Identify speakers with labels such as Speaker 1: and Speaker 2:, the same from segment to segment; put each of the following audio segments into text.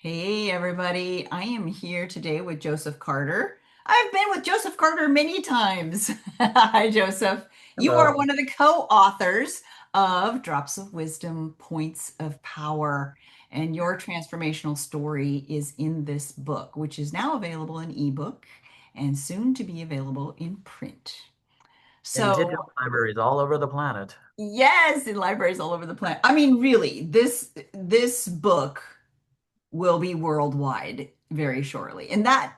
Speaker 1: Hey, everybody. I am here today with Joseph Carter. I've been with Joseph Carter many times. Hi, Joseph. You are
Speaker 2: Hello.
Speaker 1: one of the co-authors of Drops of Wisdom, Points of Power. And your transformational story is in this book, which is now available in ebook and soon to be available in print.
Speaker 2: In
Speaker 1: So,
Speaker 2: digital libraries all over the planet.
Speaker 1: yes, in libraries all over the planet. I mean, really, this book will be worldwide very shortly. And that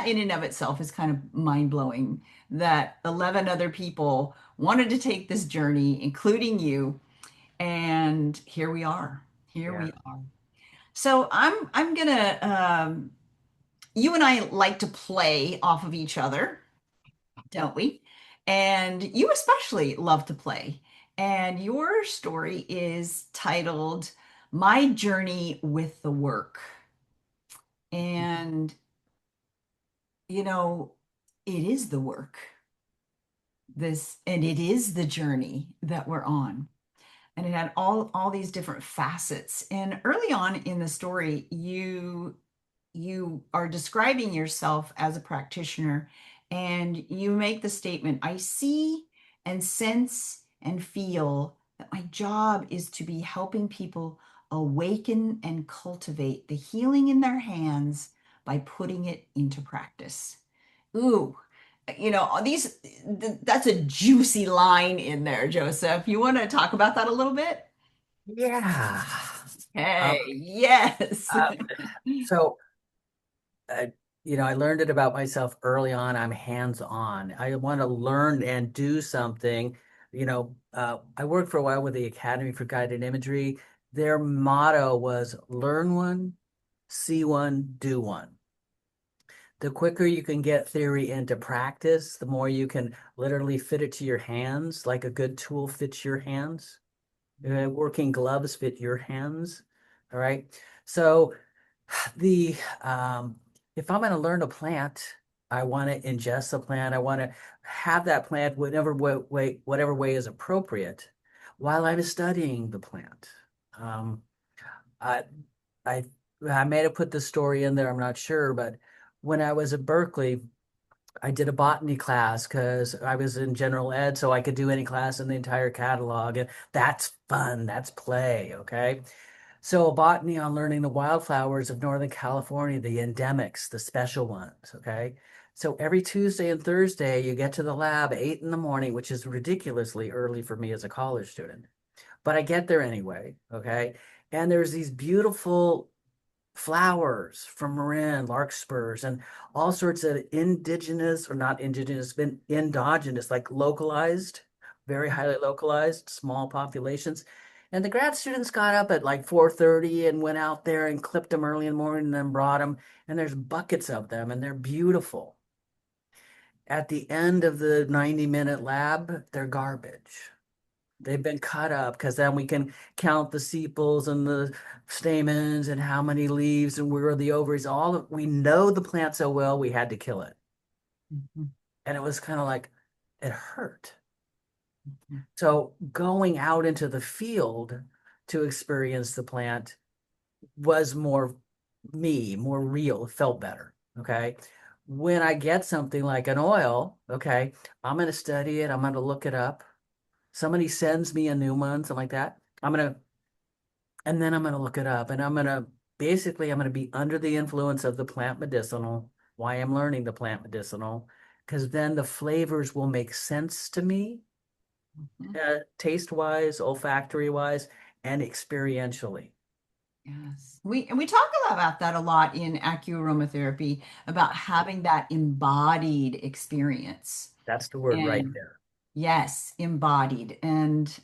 Speaker 1: in and of itself is kind of mind-blowing that 11 other people wanted to take this journey, including you, and here we are. Here
Speaker 2: Yeah.
Speaker 1: we are. So I'm gonna you and I like to play off of each other, don't we? And you especially love to play. And your story is titled My Journey with the Work. And you know, it is the work, this, and it is the journey that we're on. And it had all these different facets. And early on in the story, you are describing yourself as a practitioner, and you make the statement, I see and sense and feel that my job is to be helping people awaken and cultivate the healing in their hands by putting it into practice. Ooh, that's a juicy line in there, Joseph. You want to talk about that a little bit?
Speaker 2: Yeah. Um,
Speaker 1: Hey, yes.
Speaker 2: uh, so, uh, I learned it about myself early on. I'm hands-on. I want to learn and do something. I worked for a while with the Academy for Guided Imagery. Their motto was learn one, see one, do one. The quicker you can get theory into practice, the more you can literally fit it to your hands, like a good tool fits your hands. Working gloves fit your hands. All right. So the if I'm going to learn a plant, I want to ingest the plant. I want to have that plant whatever way is appropriate while I'm studying the plant. Um, I, I, I may have put this story in there. I'm not sure, but when I was at Berkeley, I did a botany class because I was in general ed, so I could do any class in the entire catalog. And that's fun. That's play. Okay. So, botany on learning the wildflowers of Northern California, the endemics, the special ones. Okay. So, every Tuesday and Thursday, you get to the lab 8 in the morning, which is ridiculously early for me as a college student. But I get there anyway. Okay. And there's these beautiful flowers from Marin, larkspurs, and all sorts of indigenous or not indigenous, but endogenous, like localized, very highly localized, small populations. And the grad students got up at like 4:30 and went out there and clipped them early in the morning and then brought them. And there's buckets of them and they're beautiful. At the end of the 90-minute lab, they're garbage. They've been cut up because then we can count the sepals and the stamens and how many leaves and where are the ovaries. We know the plant so well, we had to kill it.
Speaker 1: Mhm,
Speaker 2: And it was kind of like it hurt.
Speaker 1: mhm.
Speaker 2: So going out into the field to experience the plant was more me, more real. It felt better. Okay. When I get something like an oil, okay, I'm going to study it. I'm going to look it up. Somebody sends me a new one, something like that. And then I'm going to look it up and I'm going to be under the influence of the plant medicinal, why I'm learning the plant medicinal, because then the flavors will make sense to me,
Speaker 1: Mhm.
Speaker 2: taste wise, olfactory wise, and experientially.
Speaker 1: Yes. We talk a lot about that a lot in AcuAroma Therapy about having that embodied experience.
Speaker 2: That's the word right
Speaker 1: And
Speaker 2: there.
Speaker 1: yes, embodied. And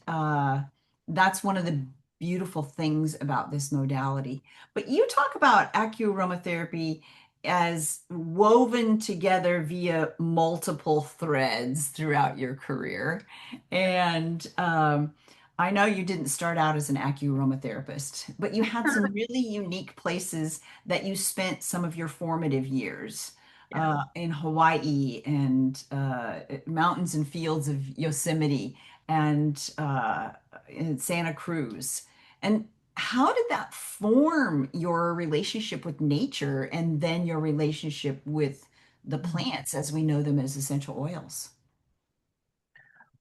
Speaker 1: that's one of the beautiful things about this modality. But you talk about acuaromatherapy as woven together via multiple threads throughout your career. And I know you didn't start out as an acuaromatherapist, but you had some really unique places that you spent some of your formative years
Speaker 2: Yeah.
Speaker 1: in Hawaii and mountains and fields of Yosemite and in Santa Cruz. And how did that form your relationship with nature and then your relationship with the plants as we know them as essential oils?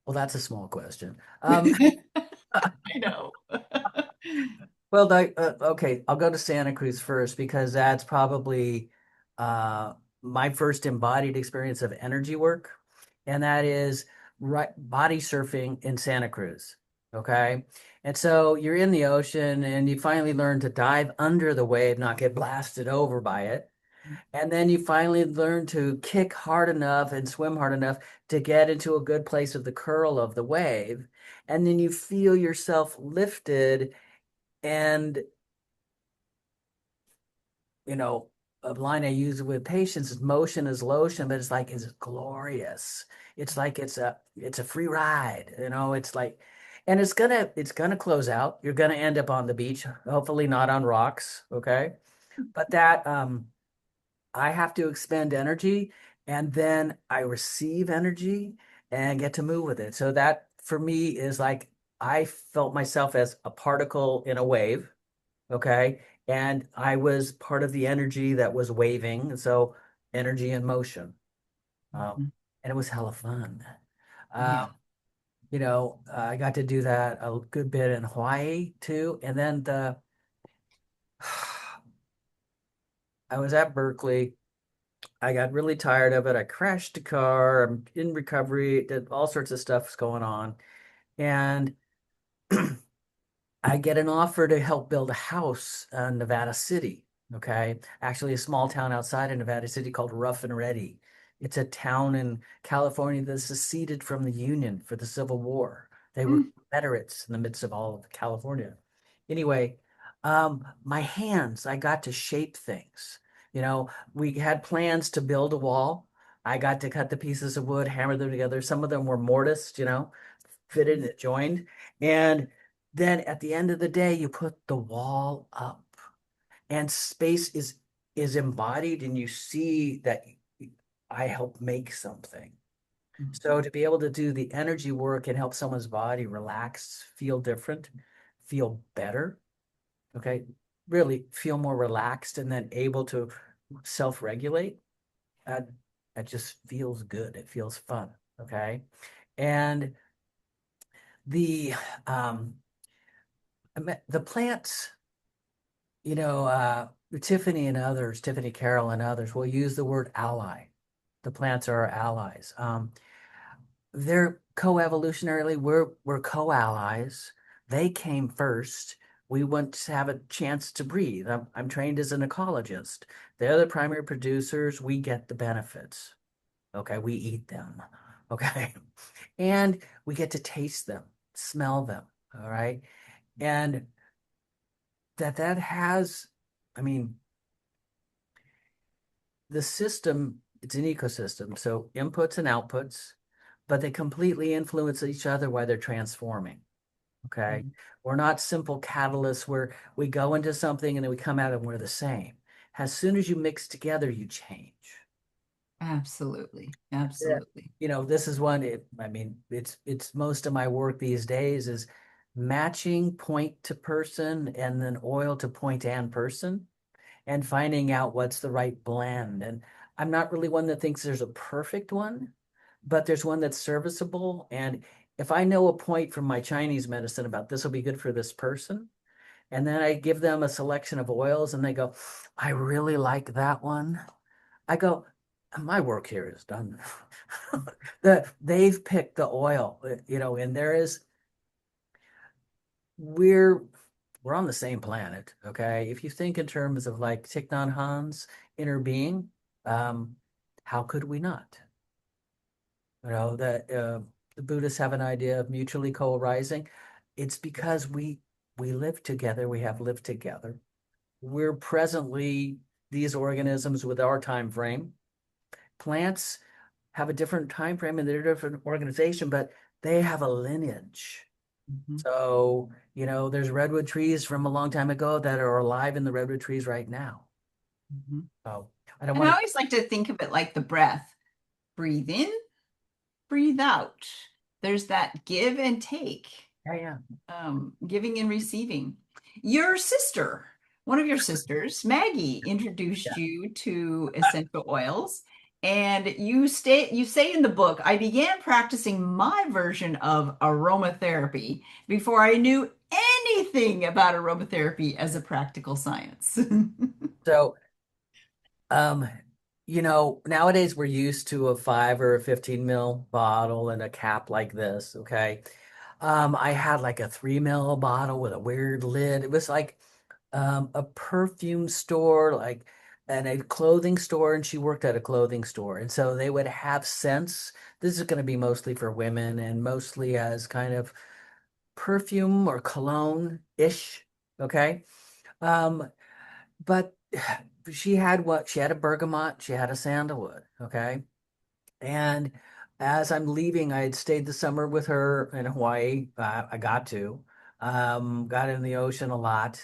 Speaker 2: Well, that's a small question.
Speaker 1: I know.
Speaker 2: Well, okay, I'll go to Santa Cruz first because that's probably uh, my first embodied experience of energy work, and that is right, body surfing in Santa Cruz. Okay, and so you're in the ocean and you finally learn to dive under the wave, not get blasted over by it. And then you finally learn to kick hard enough and swim hard enough to get into a good place of the curl of the wave. And then you feel yourself lifted and you know, a line I use with patients is motion is lotion, but it's like it's glorious. It's like it's a free ride, it's like and it's gonna close out. You're gonna end up on the beach, hopefully not on rocks, okay? But that I have to expend energy and then I receive energy and get to move with it. So that for me is like I felt myself as a particle in a wave. Okay. And I was part of the energy that was waving. So energy in motion. Um,
Speaker 1: Mhm.
Speaker 2: and it was hella fun.
Speaker 1: Yeah.
Speaker 2: I got to do that a good bit in Hawaii too. And then I was at Berkeley. I got really tired of it. I crashed the car. I'm in recovery. Did all sorts of stuff's going on. And I get an offer to help build a house in Nevada City. Okay. Actually, a small town outside of Nevada City called Rough and Ready. It's a town in California that seceded from the Union for the Civil War. They were
Speaker 1: Mm.
Speaker 2: Confederates in the midst of all of California. Anyway, my hands, I got to shape things. We had plans to build a wall. I got to cut the pieces of wood, hammer them together. Some of them were mortised, fitted and joined. And then at the end of the day, you put the wall up and space is embodied and you see that I help make something. So
Speaker 1: Mhm.
Speaker 2: to be able to do the energy work and help someone's body relax, feel different, feel better, okay, really feel more relaxed and then able to self-regulate, that that just feels good. It feels fun, okay? And the um the plants, Tiffany and others, Tiffany Carroll and others will use the word ally. The plants are our allies. They're co-evolutionarily, we're co-allies. They came first. We want to have a chance to breathe. I'm trained as an ecologist. They're the primary producers. We get the benefits. Okay, we eat them. Okay, and we get to taste them, smell them. All right, and that has, I mean, the system, it's an ecosystem, so inputs and outputs, but they completely influence each other while they're transforming. Okay.
Speaker 1: Mhm.
Speaker 2: We're not simple catalysts where we go into something and then we come out and we're the same. As soon as you mix together, you change.
Speaker 1: Absolutely.
Speaker 2: Yeah.
Speaker 1: Absolutely.
Speaker 2: This is one, I mean, it's most of my work these days is matching point to person and then oil to point and person and finding out what's the right blend. And I'm not really one that thinks there's a perfect one, but there's one that's serviceable. And if I know a point from my Chinese medicine about this will be good for this person, and then I give them a selection of oils and they go, I really like that one. I go, my work here is done. They've picked the oil, and we're we're on the same planet, okay? If you think in terms of like Thich Nhat Hanh's inner being, um, how could we not? That the Buddhists have an idea of mutually co-arising. It's because we live together, we have lived together. We're presently these organisms with our time frame. Plants have a different time frame and they're a different organization, but they have a lineage.
Speaker 1: Mhm.
Speaker 2: So, there's redwood trees from a long time ago that are alive in the redwood trees right now.
Speaker 1: Mhm.
Speaker 2: Oh, I don't
Speaker 1: And I
Speaker 2: want to.
Speaker 1: always like to think of it like the breath. Breathe in, breathe out. There's that give and take,
Speaker 2: Yeah, yeah.
Speaker 1: giving and receiving. Your sister, one of your sisters, Maggie, introduced
Speaker 2: Yeah.
Speaker 1: you to essential oils. And you say in the book, I began practicing my version of aromatherapy before I knew anything about aromatherapy as a practical science.
Speaker 2: So, um, nowadays we're used to a 5 or 15 ml bottle and a cap like this. Okay. I had like a 3 ml bottle with a weird lid. It was like a perfume store, like and a clothing store, and she worked at a clothing store. And so they would have scents. This is going to be mostly for women and mostly as kind of perfume or cologne-ish. Okay. Um, but she had a bergamot, she had a sandalwood. Okay. And as I'm leaving, I had stayed the summer with her in Hawaii. I got to, got in the ocean a lot.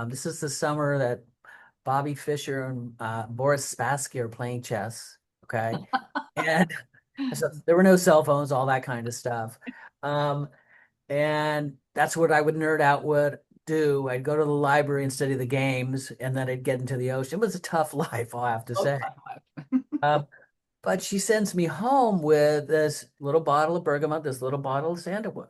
Speaker 2: This is the summer that Bobby Fischer and Boris Spassky are playing chess. Okay. And so there were no cell phones, all that kind of stuff. Um, and that's what I would nerd out would do. I'd go to the library and study the games, and then I'd get into the ocean. It was a tough life, I'll have to
Speaker 1: Oh,
Speaker 2: say. Um, but she sends me home with this little bottle of bergamot, this little bottle of sandalwood.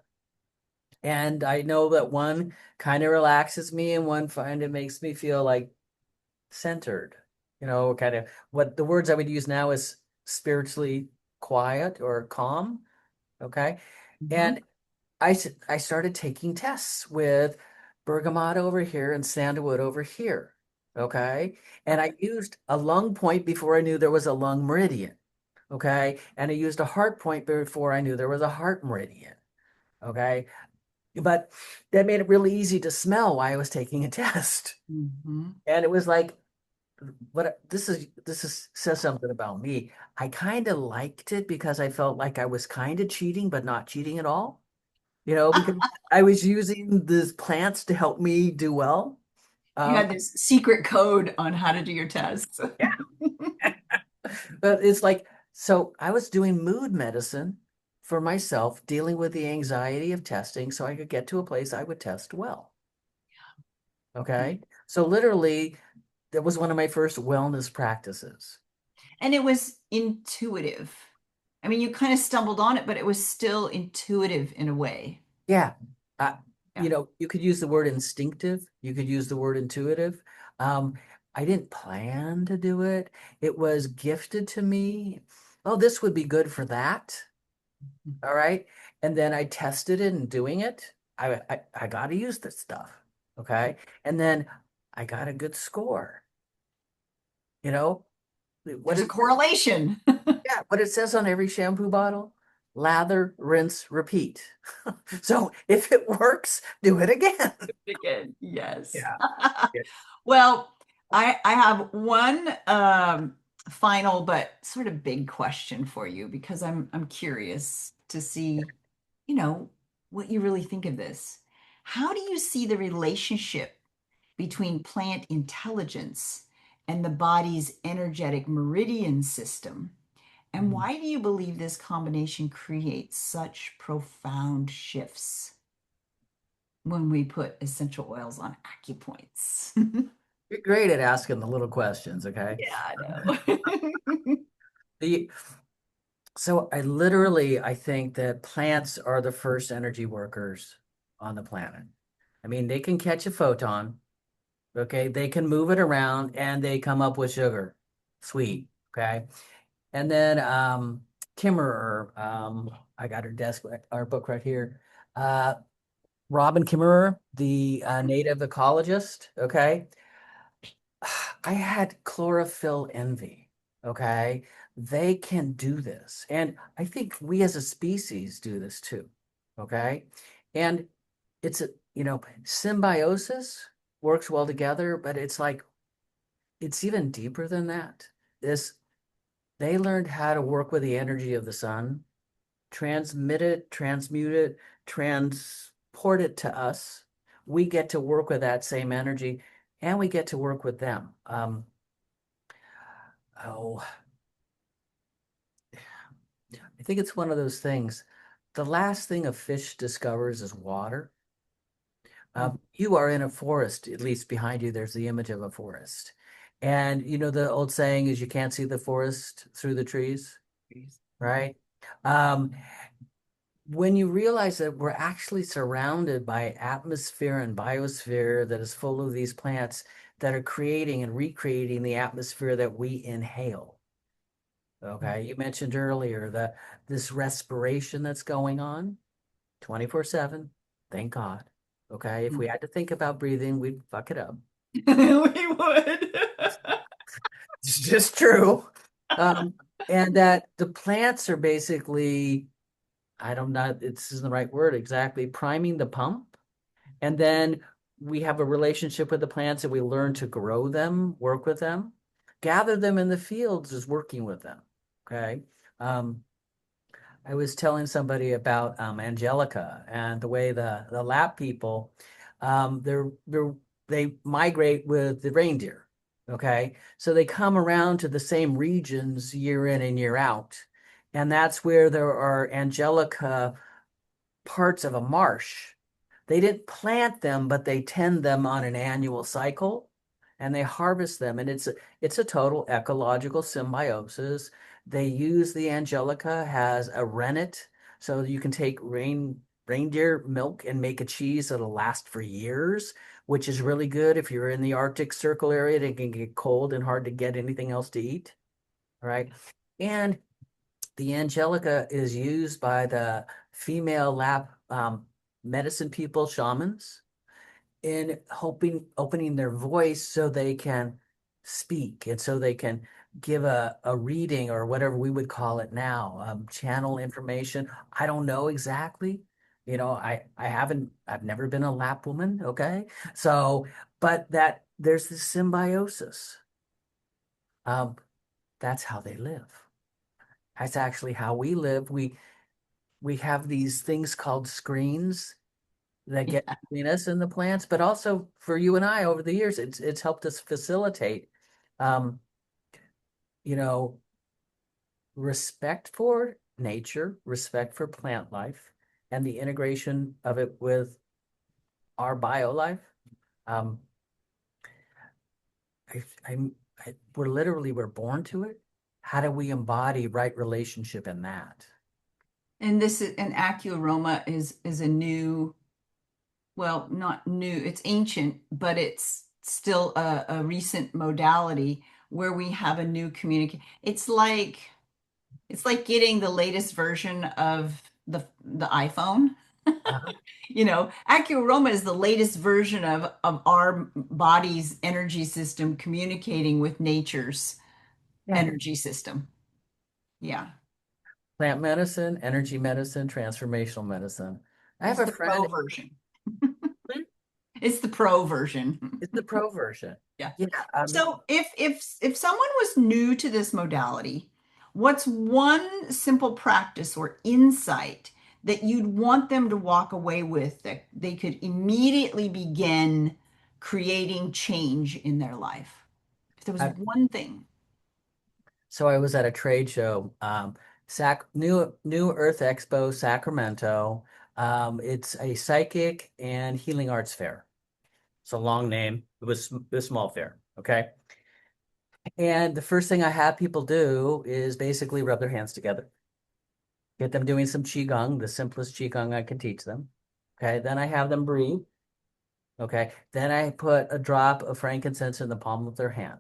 Speaker 2: And I know that one kind of relaxes me and one find it makes me feel like centered, kind of what the words I would use now is spiritually quiet or calm. Okay.
Speaker 1: mhm.
Speaker 2: And I started taking tests with bergamot over here and sandalwood over here. Okay. And I used a lung point before I knew there was a lung meridian. Okay. And I used a heart point before I knew there was a heart meridian. Okay. But that made it really easy to smell while I was taking a test.
Speaker 1: Mhm.
Speaker 2: And it was like, this is says something about me. I kind of liked it because I felt like I was kind of cheating, but not cheating at all. Because I was using these plants to help me do well.
Speaker 1: You
Speaker 2: Um,
Speaker 1: had this secret code on how to do your tests.
Speaker 2: but it's like, so I was doing mood medicine for myself, dealing with the anxiety of testing so I could get to a place I would test well. Okay. So literally, that was one of my first wellness practices.
Speaker 1: And it was intuitive. I mean, you kind of stumbled on it, but it was still intuitive in a way.
Speaker 2: Yeah. Uh,
Speaker 1: Yeah.
Speaker 2: you could use the word instinctive, you could use the word intuitive. Um, I didn't plan to do it. It was gifted to me. Oh, this would be good for that. All right. And then I tested it and doing it. I got to use this stuff. Okay. And then I got a good score. You know, what
Speaker 1: There's a
Speaker 2: it
Speaker 1: correlation.
Speaker 2: yeah, what it says on every shampoo bottle, lather, rinse, repeat. So if it works, do it again.
Speaker 1: Again, yes.
Speaker 2: Yeah. Yeah.
Speaker 1: Well, I have one final but sort of big question for you because I'm curious to see, you know, what you really think of this. How do you see the relationship between plant intelligence and the body's energetic meridian system? And
Speaker 2: Mhm.
Speaker 1: why do you believe this combination creates such profound shifts when we put essential oils on acupoints?
Speaker 2: You're great at asking the little questions, okay?
Speaker 1: Yeah, I know.
Speaker 2: The so I think that plants are the first energy workers on the planet. I mean, they can catch a photon, okay? They can move it around and they come up with sugar, sweet, okay? And then Kimmerer, I got her desk, our book right here. Uh, Robin Kimmerer, the native ecologist, okay? I had chlorophyll envy. Okay. They can do this. And I think we as a species do this too. Okay. And it's symbiosis works well together, but it's like, it's even deeper than that. This, they learned how to work with the energy of the sun, transmit it, transmute it, transport it to us. We get to work with that same energy and we get to work with them. Oh, I think it's one of those things. The last thing a fish discovers is water.
Speaker 1: Mhm.
Speaker 2: You are in a forest, at least behind you, there's the image of a forest. And you know, the old saying is you can't see the forest through the trees, right? Um, when you realize that we're actually surrounded by atmosphere and biosphere that is full of these plants that are creating and recreating the atmosphere that we inhale. Okay, you mentioned earlier that this respiration that's going on 24/7. Thank God. Okay, if we had to think about breathing, we'd fuck it up.
Speaker 1: We would.
Speaker 2: It's just true. Um, and that the plants are basically, I don't know, this isn't the right word exactly, priming the pump. And then we have a relationship with the plants and we learn to grow them, work with them. Gather them in the fields is working with them. Okay. Um, I was telling somebody about Angelica and the way the lap people, they migrate with the reindeer. Okay, so they come around to the same regions year in and year out, and that's where there are Angelica parts of a marsh. They didn't plant them, but they tend them on an annual cycle and they harvest them. And it's a total ecological symbiosis. They use the Angelica as a rennet, so you can take reindeer milk and make a cheese that'll last for years, which is really good if you're in the Arctic Circle area. It can get cold and hard to get anything else to eat. All right. And the Angelica is used by the female lap medicine people, shamans, in hoping opening their voice so they can speak and so they can give a reading or whatever we would call it now, channel information. I don't know exactly. You know, I've never been a lap woman, okay? So, but that there's this symbiosis. Um, that's how they live. That's actually how we live. We have these things called screens that get
Speaker 1: Yeah.
Speaker 2: between us and the plants, but also for you and I over the years, it's helped us facilitate, um, you know, respect for nature, respect for plant life, and the integration of it with our bio life. Um, I, I'm, we're born to it. How do we embody right relationship in that?
Speaker 1: And this is an AcuAroma is a new, well, not new, it's ancient, but it's still a recent modality where we have a new communicate. It's like getting the latest version of the iPhone.
Speaker 2: Uh-huh.
Speaker 1: You know, AcuAroma is the latest version of our body's energy system communicating with nature's
Speaker 2: Yeah.
Speaker 1: energy system. Yeah.
Speaker 2: Plant medicine, energy medicine, transformational medicine. I have
Speaker 1: It's
Speaker 2: a
Speaker 1: the pro
Speaker 2: friend.
Speaker 1: version. It's the pro version.
Speaker 2: It's the pro version.
Speaker 1: Yeah.
Speaker 2: Yeah.
Speaker 1: So if someone was new to this modality, what's one simple practice or insight that you'd want them to walk away with that they could immediately begin creating change in their life? If there was
Speaker 2: I,
Speaker 1: one thing.
Speaker 2: so I was at a trade show, New Earth Expo, Sacramento. It's a psychic and healing arts fair. It's a long name. It was a small fair. Okay. And the first thing I have people do is basically rub their hands together, get them doing some qigong, the simplest qigong I can teach them. Okay. Then I have them breathe. Okay. Then I put a drop of frankincense in the palm of their hand.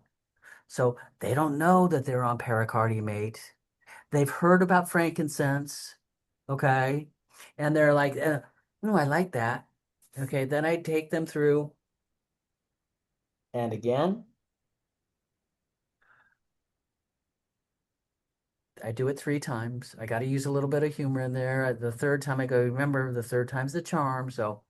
Speaker 2: So they don't know that they're on pericardiumate. They've heard about frankincense. Okay. And they're like, no, I like that. Okay. Then I take them through and again, I do it 3 times. I got to use a little bit of humor in there. The third time I go, remember, the third time's the charm. So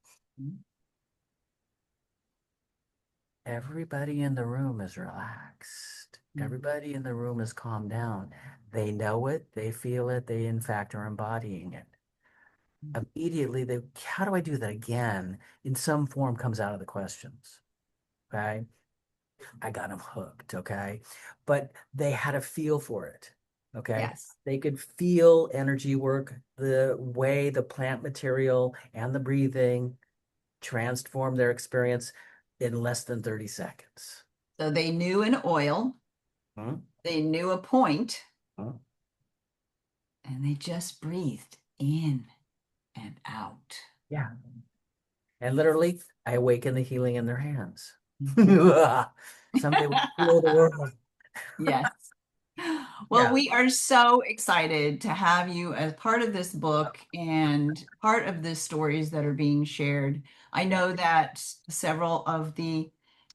Speaker 2: everybody in the room is relaxed. Everybody in the room is calmed down. They know it, they feel it, they in fact are embodying it. Immediately, how do I do that again? In some form comes out of the questions. Okay. I got them hooked. Okay. But they had a feel for it. Okay.
Speaker 1: Yes.
Speaker 2: They could feel energy work, the way the plant material and the breathing. transformed their experience in less than 30 seconds.
Speaker 1: So they knew an oil,
Speaker 2: Hmm?
Speaker 1: they knew a point,
Speaker 2: Hmm?
Speaker 1: and they just breathed in and out.
Speaker 2: Yeah. And literally, I awaken the healing in their hands.
Speaker 1: Mhm.
Speaker 2: Someday we'll heal the world.
Speaker 1: Yes. Well,
Speaker 2: Yeah.
Speaker 1: we are so excited to have you as part of this book and part of the stories that are being shared. I
Speaker 2: Yeah.
Speaker 1: know that several of the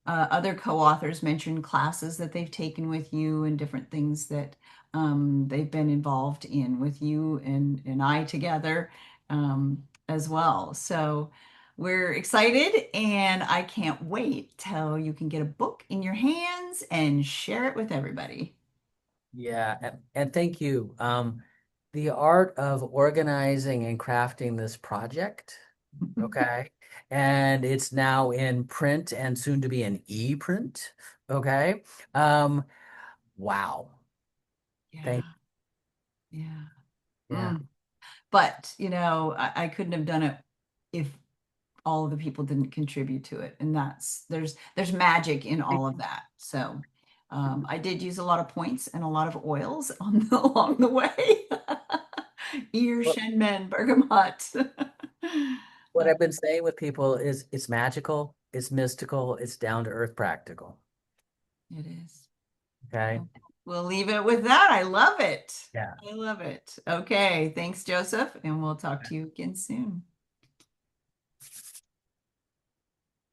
Speaker 1: other co-authors mentioned classes that they've taken with you and different things that they've been involved in with you and I together as well. So we're excited, and I can't wait till you can get a book in your hands and share it with everybody.
Speaker 2: Yeah. And thank you. The art of organizing and crafting this project. Okay. And it's now in print and soon to be in e-print. Okay. Um, wow. Thank
Speaker 1: Yeah, yeah.
Speaker 2: Yeah.
Speaker 1: Mm. But, I couldn't have done it if all of the people didn't contribute to it. And there's magic in all of that. So I did use a lot of points and a lot of oils along the way. Ear,
Speaker 2: Well,
Speaker 1: shenmen, bergamot.
Speaker 2: what I've been saying with people is it's magical, it's mystical, it's down to earth practical.
Speaker 1: It is.
Speaker 2: Okay.
Speaker 1: We'll leave it with that. I love it.
Speaker 2: Yeah.
Speaker 1: I love it. Okay. Thanks, Joseph. And we'll talk to you again soon.